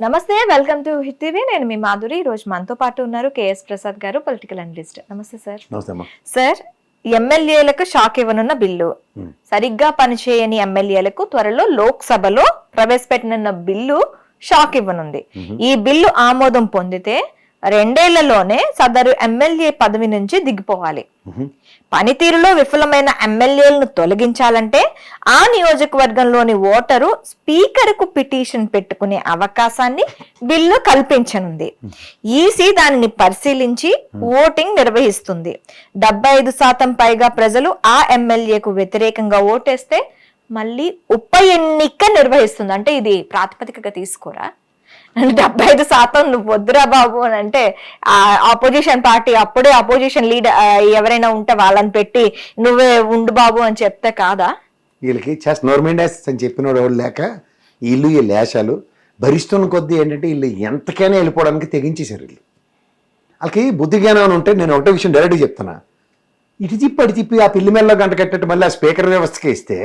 నమస్తే, welcome to hit TV. నేను మీ మాధురి. ఈ రోజు మనతో పాటు ఉన్నారు కేఎస్ ప్రసాద్ గారు, పొలిటికల్ అనలిస్ట్. నమస్తే సార్. సార్, ఎమ్మెల్యేలకు షాక్ ఇవ్వనున్న బిల్లు, సరిగ్గా పనిచేయని ఎమ్మెల్యేలకు త్వరలో లోక్సభలో ప్రవేశపెట్టనున్న బిల్లు షాక్ ఇవ్వనుంది. ఈ బిల్లు ఆమోదం పొందితే 2 ఏళ్లలోనే సదరు ఎమ్మెల్యే పదవి నుంచి దిగిపోవాలి. పనితీరులో విఫలమైన ఎమ్మెల్యేలను తొలగించాలంటే ఆ నియోజకవర్గంలోని ఓటరు స్పీకర్ కు పిటిషన్ పెట్టుకునే అవకాశాన్ని బిల్లు కల్పించనుంది. ఈసీ దానిని పరిశీలించి ఓటింగ్ నిర్వహిస్తుంది. 75% పైగా ప్రజలు ఆ ఎమ్మెల్యేకు వ్యతిరేకంగా ఓటేస్తే మళ్ళీ ఉప ఎన్నిక నిర్వహిస్తుంది. అంటే ఇది ప్రాతిపదికగా తీసుకోరా? 75% నువ్వు వద్దురా బాబు అని అంటే ఆపోజిషన్ పార్టీ అప్పుడే అపోజిషన్ లీడర్ ఎవరైనా ఉంటే వాళ్ళని పెట్టి నువ్వే ఉండు బాబు అని చెప్తే కాదా? వీళ్ళకి నోర్మెండాస్ అని చెప్పినోడు ఎవరు లేక వీళ్ళు ఈ లేశాలు భరిస్తున్న కొద్దీ ఏంటంటే వీళ్ళు ఎంతకైనా వెళ్ళిపోవడానికి తెగించేశారు. వీళ్ళు వాళ్ళకి బుద్ధి జ్ఞానం ఉంటే నేను ఒకటే విషయం డైరెక్ట్గా చెప్తున్నా. ఇటు తిప్పి అటు తిప్పి ఆ పిల్లి మెల్లో గంట కట్టట్టు మళ్ళీ ఆ స్పీకర్ వ్యవస్థకి ఇస్తే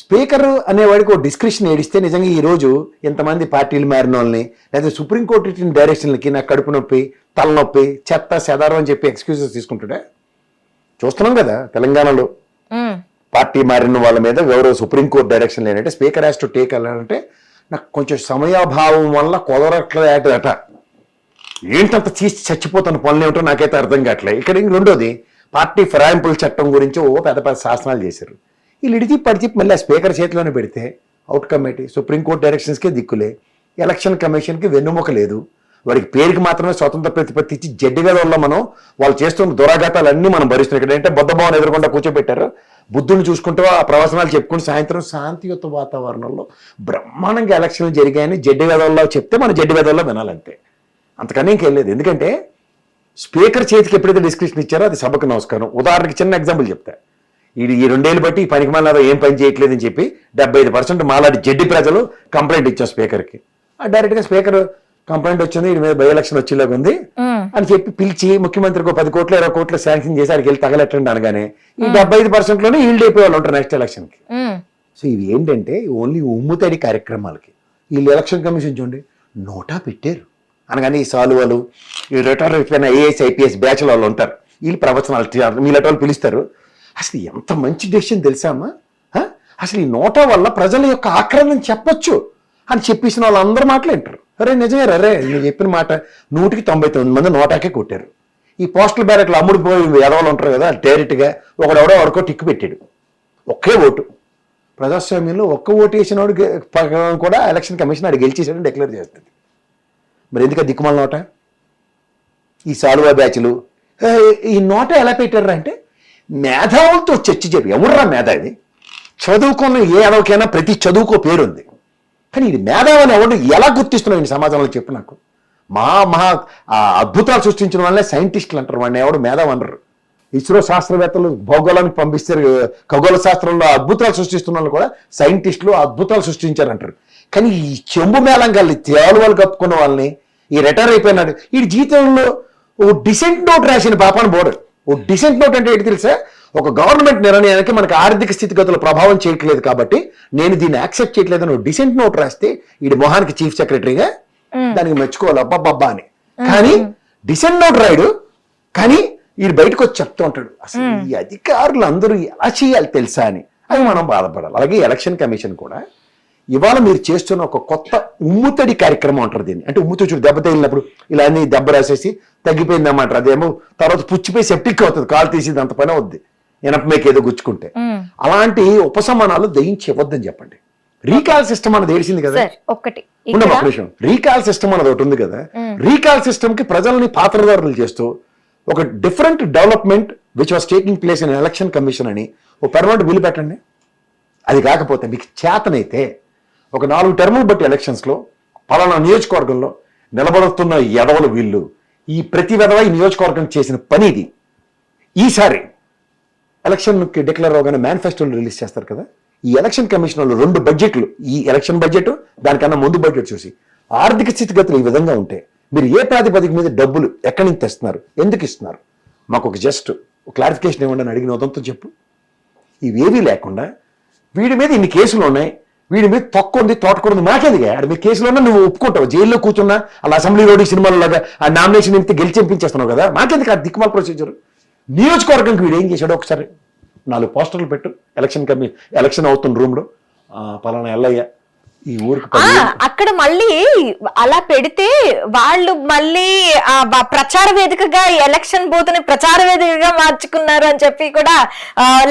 స్పీకర్ అనేవాడికి ఒక డిస్క్రిప్షన్ ఏడిస్తే నిజంగా ఈరోజు ఎంతమంది పార్టీలు మారిన వాళ్ళని లేదా సుప్రీంకోర్టు ఇచ్చిన డైరెక్షన్లకి నాకు కడుపు నొప్పి, తలనొప్పి, చెత్త సెదారం అని చెప్పి ఎక్స్క్యూజెస్ తీసుకుంటాడే చూస్తున్నాం కదా. తెలంగాణలో పార్టీ మారిన వాళ్ళ మీద ఎవరో సుప్రీంకోర్టు డైరెక్షన్ లేనంటే స్పీకర్ హ్యాస్ టు టేక్ వెళ్ళాలంటే నాకు కొంచెం సమయాభావం వల్ల కుదరట్లేదట. ఏంటంత తీసి చచ్చిపోతున్న పనులు ఏమిటో నాకైతే అర్థం కావట్లేదు. ఇక్కడ రెండోది పార్టీ ఫిరాయింపుల చట్టం గురించి పెద్ద పెద్ద శాసనాలు చేశారు. వీళ్ళు ఇడిచి పడిచి మళ్ళీ ఆ స్పీకర్ చేతిలోనే పెడితే అవుట్కమ్ ఏంటి? సుప్రీంకోర్టు డైరెక్షన్స్కే దిక్కులే, ఎలక్షన్ కమిషన్కి వెన్నుముక లేదు. వాడికి పేరుకి మాత్రమే స్వతంత్ర ప్రతిపత్తి ఇచ్చి జడ్డి వేదల్లో మనం వాళ్ళు చేస్తున్న దురాఘాతాలన్నీ మనం భరిస్తున్నాం. ఇక్కడ ఏంటంటే బుద్ధభవన్ ఎదురకుండా కూర్చోబెట్టారు. బుద్ధుని చూసుకుంటూ ఆ ప్రవచనాలు చెప్పుకుంటూ సాయంత్రం శాంతియుత వాతావరణంలో బ్రహ్మాండంగా ఎలక్షన్లు జరిగాయని జడ్డి వేదల్లో చెప్తే మన జడ్డి వేదల్లో వినాలంతే, అంతకన్నా ఇంకేం లేదు. ఎందుకంటే స్పీకర్ చేతికి ఎప్పుడైతే డిస్క్రిప్షన్ ఇచ్చారో అది సభకు నమస్కారం. ఉదాహరణకి చిన్న ఎగ్జాంపుల్ చెప్తా. ఈ 2 ఏళ్ళు బట్టి ఈ పనికి మాల ఏం పని చేయట్లేదని చెప్పి 75% మాలాంటి జడ్డి ప్రజలు కంప్లైంట్ ఇచ్చాం స్పీకర్కి. డైరెక్ట్ గా స్పీకర్ కంప్లైంట్ వచ్చింది, వీడి మీద బై ఎలక్షన్ వచ్చేలాగా ఉంది అని చెప్పి పిలిచి ముఖ్యమంత్రికి 10 కోట్లు 20 కోట్లు శాంక్షన్ చేసి ఆడికి వెళ్ళి తగలెట్టండి అనగానే ఈ 75%లోనే ఈల్డ్ అయిపోయే వాళ్ళు ఉంటారు నెక్స్ట్ ఎలక్షన్ కి. సో ఇవి ఏంటంటే ఓన్లీ ఉమ్ముతడి కార్యక్రమాలకి. వీళ్ళు ఎలక్షన్ కమిషన్ చూడండి నోటా పెట్టారు అనగానే ఈ సాలువలు ఈ రిటైర్ అయిపోయిన ఐఏఎస్ ఐపీఎస్ బ్యాచ్ వాళ్ళు ఉంటారు. వీళ్ళు ప్రవచనాలు మీలాంటి వాళ్ళు పిలుస్తారు. అసలు ఎంత మంచి డెసిషన్ తెలుసామా? అసలు ఈ నోటా వల్ల ప్రజల యొక్క ఆక్రమణ చెప్పొచ్చు అని చెప్పేసిన వాళ్ళందరూ మాట్లాంటారు. అరే నిజమే రే, నేను చెప్పిన మాట 100కి 99 మంది నోటాకే కొట్టారు. ఈ పోస్టల్ బ్యాలెట్లు అమ్ముడిపోయి ఎదవలు ఉంటారు కదా, డైరెక్ట్గా ఒకడెవడో వరకు టిక్కు పెట్టాడు. ఒకే ఓటు. ప్రజాస్వామ్యంలో ఒక్క ఓటు వేసిన వాడు కూడా ఎలక్షన్ కమిషన్ ఆడు గెలిచేసాడని డిక్లేర్ చేస్తుంది. మరి ఎందుకు దిక్కుమాల నోట? ఈ సాలువా బ్యాచ్లు ఈ నోట ఎలా పెట్టారు అంటే మేధావులతో చర్చ చెప్పి. ఎవర్రా మేధా? ఇది చదువుకున్న ఏ అడవకైనా ప్రతి చదువుకో పేరుంది, కానీ ఇది మేధావని ఎవరు ఎలా గుర్తిస్తున్నావు ఈ సమాజంలో చెప్పు నాకు. మహా అద్భుతాలు సృష్టించిన వాళ్ళనే సైంటిస్టులు అంటారు, వాడిని ఎవడు మేధావి అనరు. ఇస్రో శాస్త్రవేత్తలు భౌగోళానికి పంపిస్తారు, ఖగోళ శాస్త్రంలో అద్భుతాలు సృష్టిస్తున్న వాళ్ళు కూడా సైంటిస్టులు అద్భుతాలు సృష్టించారంటారు. కానీ ఈ చెంబు మేళం కలిసి తేలువలు కప్పుకున్న వాళ్ళని ఈ రిటైర్ అయిపోయినాడు ఈ జీవితంలో ఓ డిసెంట్ నోట్ రాసిన పాపాన్ని బోర్డు. ఓ డిసెంట్ నోట్ అంటే ఏంటి తెలుసా? ఒక గవర్నమెంట్ నిర్ణయానికి మనకు ఆర్థిక స్థితిగతులు ప్రభావం చేయట్లేదు కాబట్టి నేను దీన్ని యాక్సెప్ట్ చేయట్లేదని డిసెంట్ నోట్ రాస్తే ఈ మొహానికి చీఫ్ సెక్రటరీగా దానికి మెచ్చుకోవాలి అబ్బబ్బబ్బా అని. కానీ డిసెంట్ నోట్ రాయడు, కానీ వీడు బయటకు వచ్చి చెప్తూ ఉంటాడు అసలు ఈ అధికారులు అందరూ ఎలా చేయాలి తెలుసా అని. అది మనం బాధపడాలి. అలాగే ఎలక్షన్ కమిషన్ కూడా ఇవాళ మీరు చేస్తున్న ఒక కొత్త ఉమ్ముతడి కార్యక్రమం అంటారు దీన్ని. అంటే ఉమ్ముతో చూడు దెబ్బ తగిలినప్పుడు ఇలా అన్ని దెబ్బ రాసేసి తగ్గిపోయిందన్నమాట. అదేమో తర్వాత పుచ్చిపోయి సెప్టిక్ అవుతుంది, కాలు తీసేది అంత పని అవుద్ది ఎనప మేక ఏదో గుచ్చుకుంటే. అలాంటి ఉపశమనాలు దయించి ఇవ్వద్దని చెప్పండి. రీకాల్ సిస్టమ్ అన్నది తెలిసింది కదా. ఒక విషయం, రీకాల్ సిస్టమ్ అన్నది ఒకటి ఉంది కదా. రీకాల్ సిస్టమ్ కి ప్రజల్ని పాత్రదారులు చేస్తూ ఒక different development which was taking place in election commission అని ఒక పర్మనెంట్ బిల్లు పెట్టండి. అది కాకపోతే మీకు చేతనైతే ఒక 4 టర్ములు బట్టి ఎలక్షన్స్లో పలానా నియోజకవర్గంలో నిలబడుతున్న ఎదవలు వీళ్ళు, ఈ ప్రతి విధవ ఈ నియోజకవర్గం చేసిన పని ఇది. ఈసారి ఎలక్షన్కి డిక్లేర్ అవగానే మేనిఫెస్టోలు రిలీజ్ చేస్తారు కదా. ఈ ఎలక్షన్ కమిషన్ వాళ్ళు 2 బడ్జెట్లు, ఈ ఎలక్షన్ బడ్జెట్ దానికన్నా ముందు బడ్జెట్ చూసి ఆర్థిక స్థితిగతులు ఈ విధంగా ఉంటే మీరు ఏ ప్రాతిపదిక మీద డబ్బులు ఎక్కడి నుంచి తెస్తున్నారు, ఎందుకు ఇస్తున్నారు, మాకు ఒక జస్ట్ క్లారిఫికేషన్ ఇవ్వండి అని అడిగిన ఉదంతో చెప్పు. ఇవేవీ లేకుండా వీడి మీద ఇన్ని కేసులు ఉన్నాయి, వీడి మీద తొక్కుంది తోటకూడదు మాకేదిగా ఆడి మీద కేసులోనే నువ్వు ఒప్పుకుంటావు, జైల్లో కూర్చున్నా అలా అసెంబ్లీ రోడ్డు సినిమాలలాగా ఆ నామినేషన్ ఎంత గెలిచింపించేస్తున్నావు కదా, మాకెందుకు ఆ దిక్కుమాల ప్రొసీజర్. నియోజకవర్గంకి వీడు ఏం చేశాడు ఒకసారి 4 పోస్టర్లు పెట్టు, ఎలక్షన్ అవుతున్న రూమ్లో పలానా ఎల్లయ్య ఈ ఊరికి అక్కడ మళ్ళీ అలా పెడితే వాళ్ళు మళ్ళీ ప్రచార వేదికగా ఎలక్షన్ బూత్ ని ప్రచార వేదికగా మార్చుకున్నారు అని చెప్పి కూడా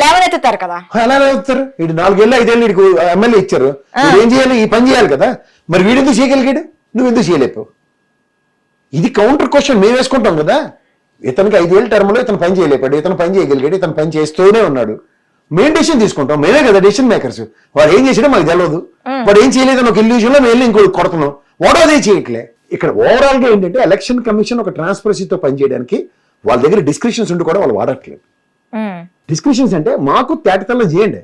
లేవనెత్తుతారు కదా. ఎలా లేవుతారు? వీడు 4 ఏళ్ళు 5 ఏళ్ళు వీడికి ఎమ్మెల్యే ఇచ్చారు, ఏం చేయాలి? ఈ పని చేయాలి కదా. మరి వీడెందుకు చేయగలిగాడు, నువ్వు ఎందుకు చేయలేవు? ఇది కౌంటర్ క్వశ్చన్ మేము వేసుకుంటాం కదా. ఇతనికి 5 ఏళ్ళ టర్మ్లో ఇతను పని చేయలేపాడు, ఇతను పని చేయగలిగాడు, ఇతను పని చేస్తూనే ఉన్నాడు. మేము డెసిషన్ తీసుకుంటాం, మేమే కదా డెసిషన్ మేకర్స్. వాడు ఏం చేసాడో మాకు తెలియదు, వాడు ఏం చేయలేదని ఒక ఇల్యూజన్ లో మేము ఇంకో కొడుతున్నాం, వాడు అదే చేయట్లే. ఇక్కడ ఓవరాల్ గా ఏంటంటే ఎలక్షన్ కమిషన్ ఒక ట్రాన్స్పరసీతో పనిచేయడానికి వాళ్ళ దగ్గర డిస్క్రిప్షన్స్ ఉండి కూడా వాళ్ళు వాడట్లేదు. డిస్క్రిప్షన్స్ అంటే మాకు తేటతల్లో చేయండి,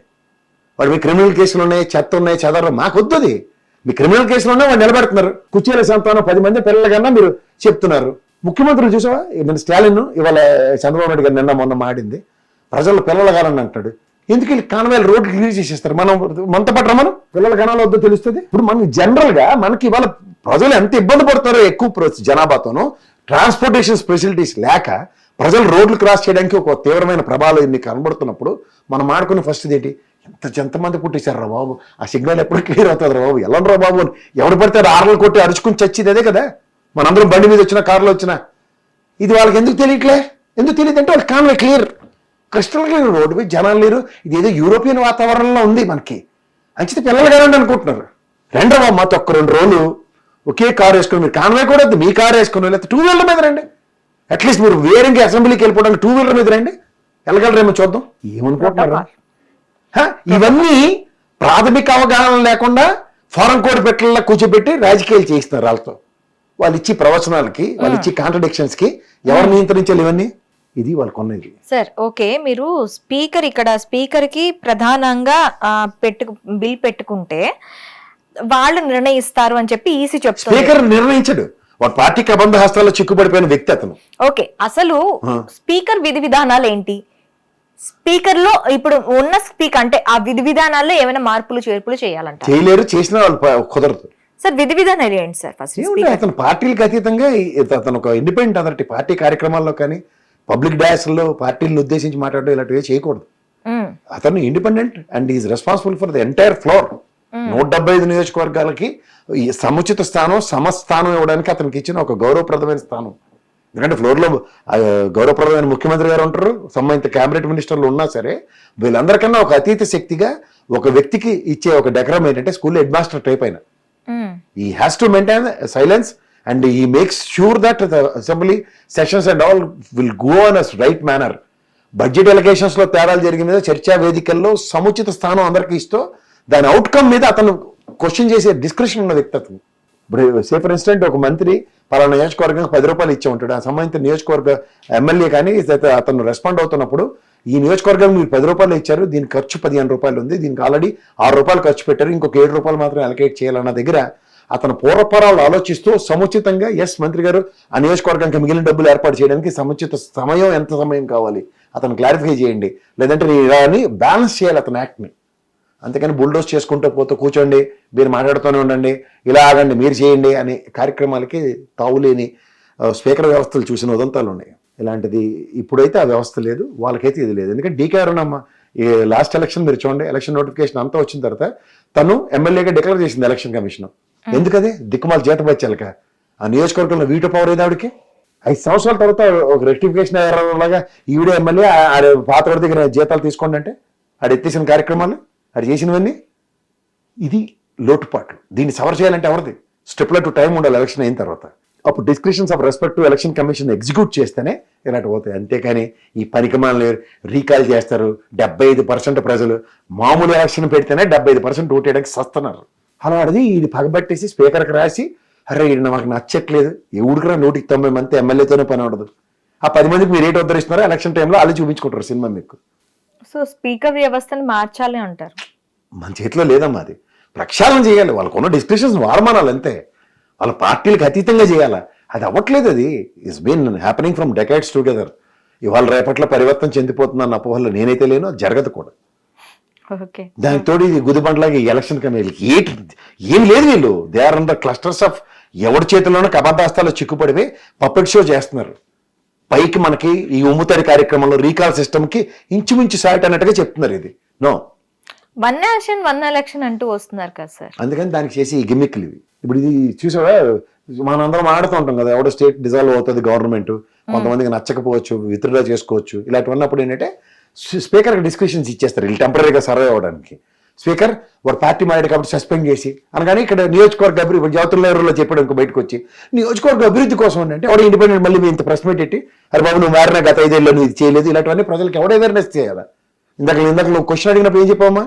వాడు మీ క్రిమినల్ కేసులు ఉన్నాయి, చెత్త ఉన్నాయి, చదవరు, మాకు వద్దు. మీ క్రిమినల్ కేసులు ఉన్నాయి, వాడు నిలబెడుతున్నారు. కుర్చీల సంతానం 10 మంది పిల్లల కన్నా మీరు చెప్తున్నారు. ముఖ్యమంత్రులు చూసావా, మన స్టాలిన్ ఇవాళ చంద్రబాబు నాయుడు గారు నిన్న మొన్న మాడింది, ప్రజలు పిల్లల కాలని అంటాడు. ఎందుకు వీళ్ళు కానవేల రోడ్లు క్లియర్ చేసేస్తారు? మనతో పాటు మనం పిల్లల కణాలు వద్దో తెలుస్తుంది. ఇప్పుడు మనకి జనరల్ గా మనకి ఇవాళ ప్రజలు ఎంత ఇబ్బంది పడతారో ఎక్కువ జనాభాతోనూ ట్రాన్స్పోర్టేషన్ ఫెసిలిటీస్ లేక ప్రజలు రోడ్లు క్రాస్ చేయడానికి ఒక తీవ్రమైన ప్రభావం ఇన్ని కనబడుతున్నప్పుడు మనం ఆడుకునే ఫస్ట్ ఏంటి, ఎంతమంది పుట్టేశారు రా బాబు, ఆ సిగ్నల్ ఎప్పుడు క్లియర్ అవుతుంది రా బాబు, ఎలా రా బాబు అని ఎవడు పడితే ఆర్లు కొట్టి అరుచుకుని చచ్చేది అదే కదా. మనందరం బండి మీద వచ్చినా కారులో వచ్చినా ఇది వాళ్ళకి ఎందుకు తెలియట్లే? ఎందుకు తెలియదు అంటే వాళ్ళకి Conway clear, crystal clear road మీద జనాలు లేరు. ఇదేదో యూరోపియన్ వాతావరణంలో ఉంది మనకి. అంచితే పిల్లలు కాదండి అనుకుంటున్నారు. రెండవ మాతో ఒక్క 2 రోజులు ఒకే కారు వేసుకుని, మీరు కాన్వే కూడా వద్దు, మీ కారు వేసుకుని లేకపోతే 2 వీలర్ మీద రండి. అట్లీస్ట్ మీరు వేరేంటి అసెంబ్లీకి వెళ్ళిపోవడానికి 2 వీలర్ మీద రండి, వెళ్ళగలరేమో చూద్దాం. ఏమనుకుంటున్నారు? ఇవన్నీ ప్రాథమిక అవగాహన లేకుండా ఫారెన్ కోడ్ పెట్టాల కూర్చోబెట్టి రాజకీయాలు చేయిస్తున్నారు వాళ్ళతో. వాళ్ళు ఇచ్చి ప్రవచనాలకి, వాళ్ళు ఇచ్చి కాంట్రడిక్షన్స్ కి ఎవరు నియంత్రించాలి ఇవన్నీ? ఇది వాళ్ళకు ఉన్నది. సార్ ఓకే, మీరు స్పీకర్ కి ప్రధానంగా బిల్ పెట్టుకుంటే వాళ్ళు నిర్ణయిస్తారు అని చెప్పి ఈసీ చెప్తారు. స్పీకర్ నిర్ణయించడు, వాడు పార్టీకి అబంధ హస్తాల్లో చిక్కుబడిపోయిన వ్యక్తి అతను. ఓకే, అసలు స్పీకర్ విధి విధానాలు ఏంటి? స్పీకర్ లో ఇప్పుడు ఉన్న స్పీకర్ అంటే ఆ విధి విధానాల్లో ఏమైనా మార్పులు చేర్పులు చేయాలంట? చేయలేరు, చేసిన వాళ్ళు కుదరదు. సార్ విధి విధానాలు ఏంటి సార్? ఫస్ట్ అతను పార్టీలకు అతీతంగా అతను ఒక ఇండిపెండెంట్ అథారిటీ, పార్టీ కార్యక్రమాల్లో కానీ పబ్లిక్ డయాస్లో పార్టీలను ఉద్దేశించి మాట్లాడడం ఇలాంటివి చేయకూడదు. అతను independent and is responsible for the entire floor. 175 నియోజకవర్గాలకి ఈ సముచిత స్థానం, సమస్థానం ఇవ్వడానికి అతనికి ఇచ్చిన ఒక గౌరవప్రదమైన స్థానం. ఎందుకంటే ఫ్లోర్లో గౌరవప్రదమైన ముఖ్యమంత్రి గారు ఉంటారు, సంబంధిత క్యాబినెట్ మినిస్టర్లు ఉన్నా సరే వీళ్ళందరికన్నా ఒక అతీత శక్తిగా ఒక వ్యక్తికి ఇచ్చే ఒక డెకరం ఏంటంటే స్కూల్ హెడ్ మాస్టర్ టైప్ అయిన ఈ has to maintain silence and he makes sure that the assembly sessions and all will go on as right manner. Budget allocations లో తేడాలు జరిగిన మీద చర్చా వేదికల్లో సముచిత స్థానం అందరికీ ఇస్తూ దాని అవుట్కమ్ మీద అతను క్వశ్చన్ చేసే డిస్క్రిప్షన్ ఉన్న వ్యక్తి అతను. ఇప్పుడు సే ఫర్ ఇన్స్టెంట్ ఒక మంత్రి పలానా నియోజకవర్గానికి 10 రూపాయలు ఇచ్చే ఉంటాడు, ఆ సంబంధిత నియోజకవర్గ ఎమ్మెల్యే కానీ అతను రెస్పాండ్ అవుతున్నప్పుడు ఈ నియోజకవర్గం మీరు 10 రూపాయలు ఇచ్చారు, దీని ఖర్చు 15 రూపాయలు ఉంది, దీనికి ఆల్రెడీ 6 రూపాయలు ఖర్చు పెట్టారు, ఇంకొక 7 రూపాయలు మాత్రం అలకేట్ చేయాలన్న దగ్గర అతను పూర్వపరాలు ఆలోచిస్తూ సముచితంగా మంత్రి గారు ఆ నియోజకవర్గానికి మిగిలిన డబ్బులు ఏర్పాటు చేయడానికి సముచిత సమయం, ఎంత సమయం కావాలి అతను క్లారిఫై చేయండి, లేదంటే అని బ్యాలెన్స్ చేయాలి అతను యాక్ట్ని. అంతేకాని బుల్డోస్ చేసుకుంటూ పోతూ కూర్చోండి, మీరు మాట్లాడుతూనే ఉండండి, ఇలా ఆగండి, మీరు చేయండి అనే కార్యక్రమాలకి తావులేని స్పీకర్ వ్యవస్థలు చూసిన ఉదంతాలు ఉన్నాయి. ఇలాంటిది ఇప్పుడైతే ఆ వ్యవస్థ లేదు, వాళ్ళకైతే ఇది లేదు. ఎందుకంటే డీకే అరుణమ్మ ఈ లాస్ట్ ఎలక్షన్ మీరు చూడండి, ఎలక్షన్ నోటిఫికేషన్ అంతా వచ్చిన తర్వాత తను ఎమ్మెల్యేగా డిక్లేర్ చేసింది ఎలక్షన్ కమిషన్. ఎందుకది? దిక్కుమాల జీతం వచ్చాక ఆ నియోజకవర్గంలో వీటో పవర్ ఏది ఆవిడకి. 5 సంవత్సరాల తర్వాత ఒక రెక్టిఫికేషన్ లాగా ఈవిడే ఎమ్మెల్యే పాత వాడి దగ్గర జీతాలు తీసుకోండి అంటే ఆడు ఎత్తేసిన కార్యక్రమాలు ఆడు చేసినవన్నీ. ఇది లోటుపాట్లు. దీన్ని సవర్ చేయాలంటే ఎవరిది? స్టెప్లో టు టైం ఉండాలి ఎలక్షన్ అయిన తర్వాత. అప్పుడు descriptions of respect to election commission execute చేస్తేనే ఇలాంటి పోతాయి. అంతేకాని ఈ పనికిమాలని రీకాల్ చేస్తారు. 75% ప్రజలు మామూలు ఎలక్షన్ పెడితేనే 75% ఓటు వేయడానికి సస్తున్నారు. అలాంటిది ఇది పగబట్టేసి స్పీకర్కి రాసి, అరే ఇది నాకు నచ్చట్లేదు, ఎవడికి 190 మంది ఎమ్మెల్యేతోనే పని ఉండదు, ఆ 10 మందికి మీరు ఏంటి ఉద్ధరిస్తున్నారో ఎలక్షన్ టైంలో వాళ్ళు చూపించుకుంటారు సినిమా మీకు. సో స్పీకర్ వ్యవస్థను మార్చాలి అంటారు. మన చేతిలో లేదమ్మా, అది ప్రక్షాళన చేయాలి. వాళ్ళకున్న డిస్కషన్స్ వారమానాలి అంతే, వాళ్ళ పార్టీలకు అతీతంగా చేయాలా. అది అవ్వట్లేదు. అది is been happening from decades together. ఇవాళ రేపట్లో పరివర్తన చెందిపోతుందన్న అపోహలో నేనైతే లేను, అది జరగదు కూడా. ఓకే. దానితో ఇది గుదిబండ్లాగా ఎలక్షన్ కన్నా వీళ్ళకి ఏం లేదు, వీళ్ళు they are under clusters of ఎవరి చేతిలోనో కబద్దాస్తాలో చిక్కుపడిపోయి పప్పెట్ షో చేస్తున్నారు. పైకి మనకి ఈ ఉమ్ముతారి కార్యక్రమంలో రీకాల్ సిస్టమ్ కి ఇంచుమించు సాట్ అన్నట్టుగా చెప్తున్నారు. ఇది నో 1 నేషన్ 1 ఎలక్షన్ అంటూ వస్తున్నారు కదా సార్. అందుకని దానికి చేసి ఈ గిమ్మిక్లు ఇవి. ఇప్పుడు ఇది చూసావా, మనందరం ఆడుతూ ఉంటాం కదా, ఎవడో స్టేట్ డిజాల్వ్ అవుతుంది గవర్నమెంట్, కొంతమందికి నచ్చకపోవచ్చు, విత్డ్రా చేసుకోవచ్చు, ఇలాంటివన్నప్పుడు ఏంటంటే స్పీకర్కి డిస్క్రిప్షన్స్ ఇచ్చేస్తారు వీళ్ళు టెంపరీగా సర్వే అవ్వడానికి. స్పీకర్ వాడు పార్టీ మారాడు కాబట్టి సస్పెండ్ చేసి అనగానే ఇక్కడ నియోజకవర్గ అభివృద్ధి ఇప్పుడు జ్యోతిర్నగర్లో చెప్పాడు ఇంకో బయటకు వచ్చి నియోజకవర్గ అభివృద్ధి కోసం అంటే ఎవడో ఇండిపెండెంట్ మళ్ళీ ఇంత ప్రెస్ మీట్ పెట్టి అరే బాబు నువ్వు మారిన గత 5 ఏళ్ళు నువ్వు ఇది చేయలేదు, ఇలాంటివన్నీ ప్రజలకు ఎవడ అవేర్నెస్ చేయాలా? ఇందాక నువ్వు క్వశ్చన్ అడిగినప్పుడు ఏం చెప్పామా,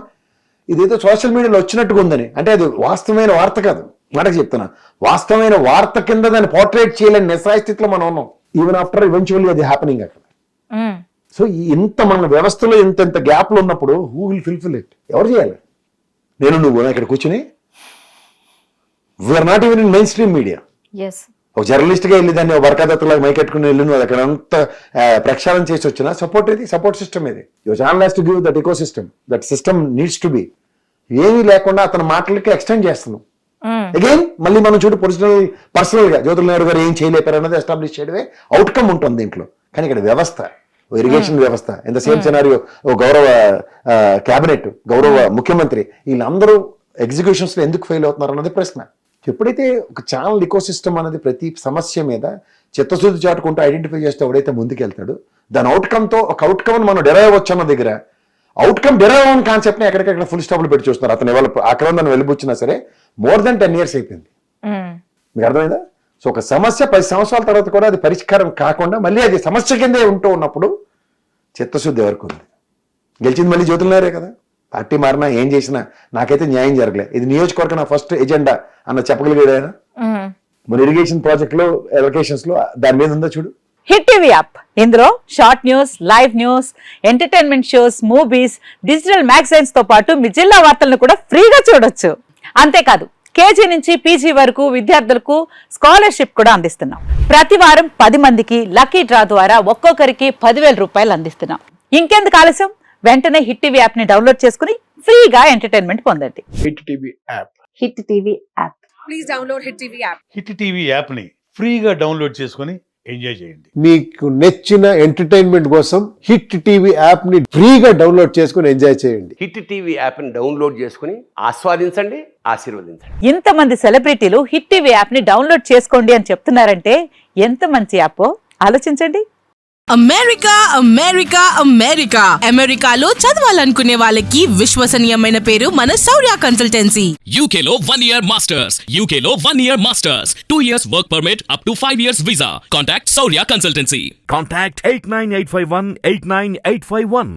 ఇదేదో సోషల్ మీడియాలో వచ్చినట్టుగా ఉందని, అంటే అది వాస్తవమైన వార్త కాదు. మాటకు చెప్తున్నా, వాస్తవమైన వార్త కింద దాన్ని పోర్ట్రేట్ చేయలేని నిస్సాయ స్థితిలో మనం ఉన్నాం. ఈవెన్ ఆఫ్టర్ ఈవెన్చువల్లీ అది హ్యాపెనింగ్ అక్కడ. సో ఇంత మన వ్యవస్థలో ఇంత గ్యాప్లు ఉన్నప్పుడు హూ విల్ ఫిల్ఫిల్ ఇట్? ఎవరు చేయాలి? నేను నువ్వు ఇక్కడ కూర్చుని we are not even in mainstream media. ఒక జర్నలిస్ట్ గా వెళ్ళి దాన్ని వర్కాదత్తులాగా మైకెట్టుకుని వెళ్ళి నువ్వు అక్కడ అంత ప్రక్షాళన చేసి వచ్చినా సపోర్ట్ సిస్టమ్ ఇది. Your channel has to give that eco system, that system needs to be. ఏమీ లేకుండా అతని మాటలకి ఎక్స్టెండ్ చేస్తున్నాం. అగైన్ మళ్ళీ మనం చూడు పర్సనల్ గా జ్యోతిర్నగర్ గారు ఏం చేయలేపారు అన్నది ఎస్టాబ్లిష్ చేయడమే అవుట్కమ్ ఉంటుంది దీంట్లో. కానీ ఇక్కడ వ్యవస్థ, ఇరిగేషన్ వ్యవస్థ, ఇన్ ద సేమ్ సినారియో గౌరవ క్యాబినెట్, గౌరవ ముఖ్యమంత్రి, వీళ్ళందరూ ఎగ్జిక్యూషన్స్ లో ఎందుకు ఫెయిల్ అవుతున్నారు అన్నది ప్రశ్న. ఎప్పుడైతే ఒక ఛానల్ ఇకో సిస్టమ్ అనేది ప్రతి సమస్య మీద చిత్తశుద్ధి చాటుకుంటూ ఐడెంటిఫై చేస్తే ఎవడైతే ముందుకెళ్తాడు, దాని అవుట్కమ్తో ఒక అవుట్కమ్ మనం డెరైవ్ అవ్వచ్చు అన్న దగ్గర అవుట్కమ్ డెరైవ్ అవ్వని కాన్సెప్ట్ని ఎక్కడికక్కడ ఫుల్ స్టాప్లు పెట్టి చూస్తున్నారు. అతను అక్కడ దాన్ని వెళ్ళిపుచ్చినా సరే మోర్ దెన్ 10 years అయిపోయింది. మీకు అర్థమైందా? సో ఒక సమస్య 10 సంవత్సరాల తర్వాత కూడా అది పరిష్కారం కాకుండా మళ్ళీ అది సమస్య కిందే ఉంటూ ఉన్నప్పుడు చిత్తశుద్ధి ఎవరికి ఉంది? గెలిచింది మళ్ళీ జ్యోతిర్నగరే కదా. పార్టీ మారినా ఏం చేసినా నాకైతే న్యాయం జరగలే, ఇది నియోజకవర్గం నా ఫస్ట్ ఎజెండా అన్న చెప్పగలిగాడు ఆయన. మన ఇరిగేషన్ ప్రాజెక్ట్ లో ఎలకేషన్స్ లో దాని మీద ఉందా చూడు. హిట్ టీవీ యాప్, ఇందులో short news, live news, entertainment shows, movies, digital magazines తో పాటు మీ జిల్లా వార్తలను కూడా ఫ్రీగా చూడొచ్చు. అంతేకాదు కేజీ నుంచి పీజీ వరకు విద్యార్థులకు స్కాలర్షిప్ కూడా అందిస్తున్నాం. ప్రతి వారం 10 మందికి లక్కీ డ్రా ద్వారా ఒక్కొక్కరికి 10,000 రూపాయలు అందిస్తున్నాం. ఇంకెందుకు ఆలస్యం, వెంటనే హిట్ టీవీ యాప్ ని డౌన్లోడ్ చేసుకుని ఫ్రీగా ఎంటర్టైన్మెంట్ పొందండి. Hit TV app. Hit TV app. Please download hit TV app. Hit TV app ని ఫ్రీగా డౌన్లోడ్ చేసుకొని ఎంజాయ్ చేయండి. మీకు నచ్చిన ఎంటర్టైన్మెంట్ కోసం హిట్ టీవీ యాప్ ని ఫ్రీగా డౌన్లోడ్ చేసుకుని ఎంజాయ్ చేయండి. హిట్ టీవీ యాప్ ని డౌన్లోడ్ చేసుకుని ఆస్వాదించండి, ఆశీర్వదించండి. ఇంతమంది సెలబ్రిటీలు హిట్ టీవీ యాప్ ని డౌన్లోడ్ చేసుకోండి అని చెప్తున్నారంటే ఎంత మంచి యాప్ ఆలోచించండి. అమెరికా అమెరికా అమెరికా అమెరికాలో చదవాలనుకునే వాళ్ళకి విశ్వసనీయమైన పేరు మన శౌర్య కన్సల్టెన్సీ. UK లో 1 year masters. UK లో 1 year masters. 2 years work permit up to 5 years visa. Contact Saurya Consultancy. Contact 89851 89851.